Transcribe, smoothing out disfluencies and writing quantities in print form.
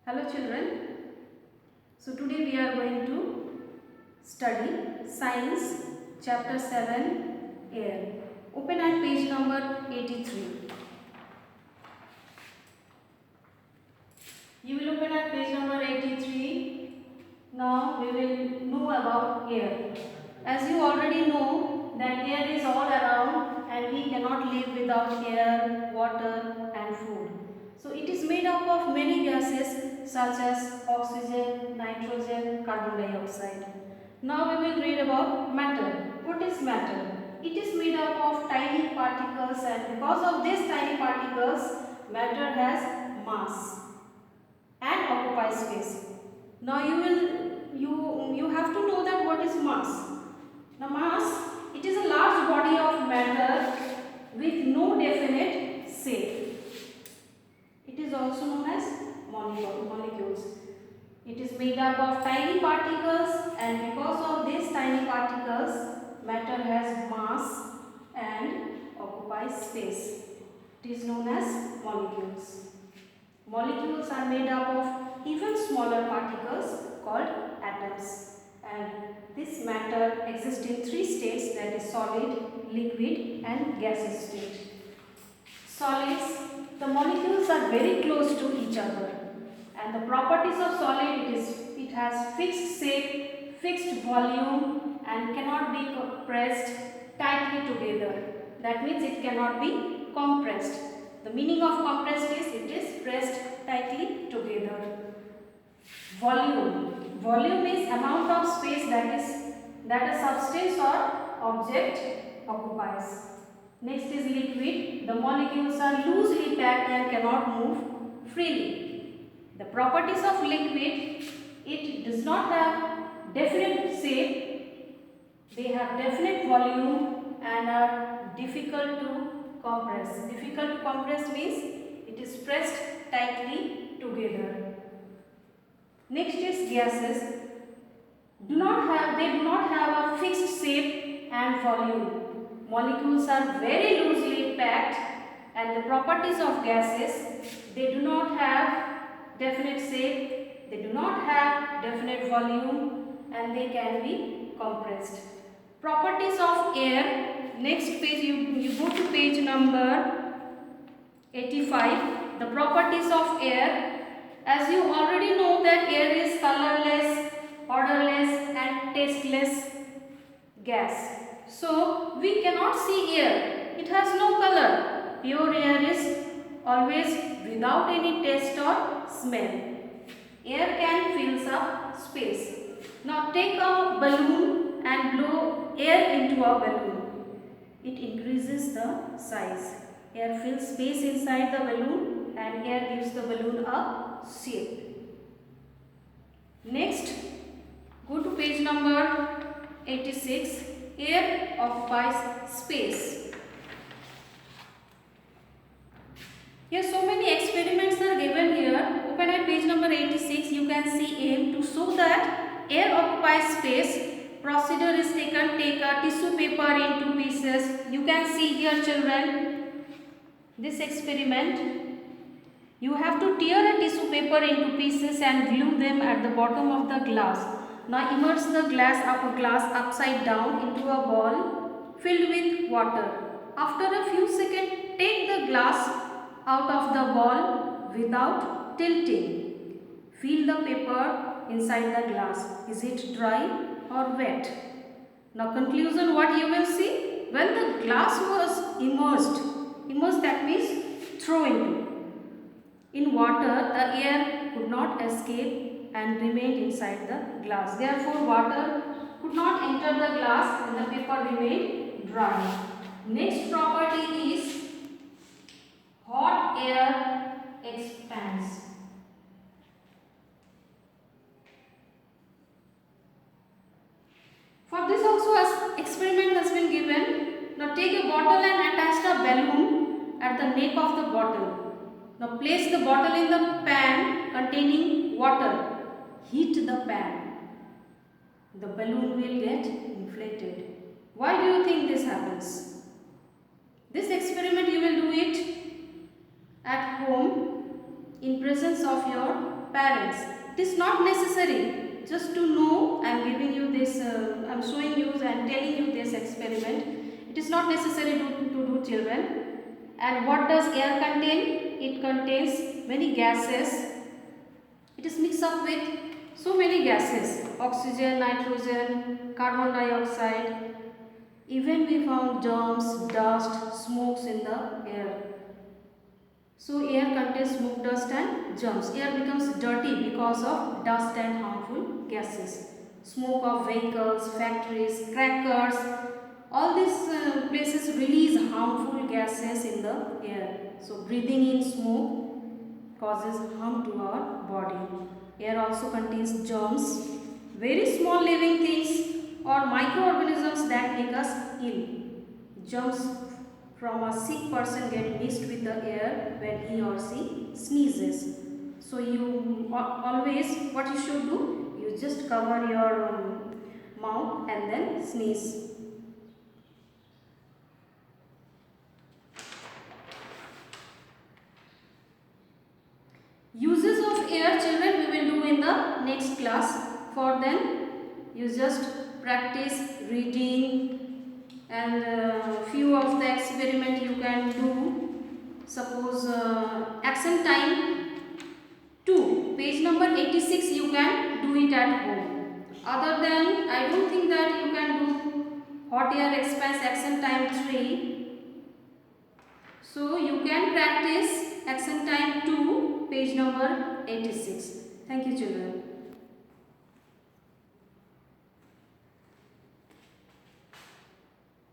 Hello children. So today we are going to study Science chapter 7 Air. Open at page number 83. You will open at page number 83. Now we will know about air. As you already know that air is all around and we cannot live without air, water and food. So it is made up of many gases such as oxygen, nitrogen, carbon dioxide. Now we will read about matter. What is matter? It is made up of tiny particles, and because of these tiny particles, matter has mass and occupies space. Now you have to know that what is mass. Now mass, it is a large body of matter with no definite shape. It is also known as molecules. It is made up of tiny particles, and because of these tiny particles, matter has mass and occupies space. It is known as molecules. Molecules are made up of even smaller particles called atoms, and this matter exists in three states, that is solid, liquid and gaseous state. Solids, the molecules are very close to each other, and the properties of solid, it has fixed shape, fixed volume and cannot be pressed tightly together. That means it cannot be compressed. The meaning of compressed is it is pressed tightly together. Volume. Volume is amount of space that a substance or object occupies. Next is liquid. The molecules are loosely packed and cannot move freely. The properties of liquid, it does not have definite shape, they have definite volume and are difficult to compress. Difficult to compress means it is pressed tightly together. Next is gases. They do not have a fixed shape and volume. Molecules are very loosely packed, and the properties of gases, they do not have definite shape, they do not have definite volume and they can be compressed. Properties of air, next page you go to page number 85. The properties of air, as you already know that air is colorless, odorless and tasteless gas. So we cannot see air, it has no color. Pure air is always without any taste or smell. Air can fill up space. Now take a balloon and blow air into a balloon. It increases the size. Air fills space inside the balloon and air gives the balloon a shape. Next, go to page number 86. Air occupies space. Here so many experiments are given here. Open at page number 86. You can see aim to show that air occupies space. Procedure is taken. Take a tissue paper into pieces. You can see here children, this experiment. You have to tear a tissue paper into pieces and glue them at the bottom of the glass. Now immerse the glass upside down into a ball filled with water. After a few seconds, take the glass out of the ball without tilting. Feel the paper inside the glass. Is it dry or wet? Now conclusion, what you will see? When the glass was immersed that means thrown in water, the air could not escape and remained inside the glass. Therefore, water could not enter the glass and the paper remained dry. Next property is hot air expands. For this also an experiment has been given. Now take a bottle and attach a balloon at the neck of the bottle. Now place the bottle in the pan containing water. Heat the pan. The balloon will get inflated. Why do you think this happens? This experiment you will do it at home in presence of your parents. It is not necessary just to know. I am giving you this, I am showing you and telling you this experiment. It is not necessary to do, children. And what does air contain? It contains many gases. It is mixed up with so many gases: oxygen, nitrogen, carbon dioxide. Even we found germs, dust, smokes in the air. So air contains smoke, dust and germs. Air becomes dirty because of dust and harmful gases. Smoke of vehicles, factories, crackers, all these places release harmful gases in the air. So breathing in smoke causes harm to our body. Air also contains germs, very small living things or microorganisms that make us ill. Germs from a sick person get mixed with the air when he or she sneezes. So you always, what you should do, you just cover your mouth and then sneeze. Uses of air, children, we will do in the next class. For then, you just practice reading and few of the experiment you can do. Suppose action time 2, page number 86, you can do it at home. Other than, I don't think that you can do hot air expanse action time 3. So you can practice action time 2, page number 86. Thank you, children.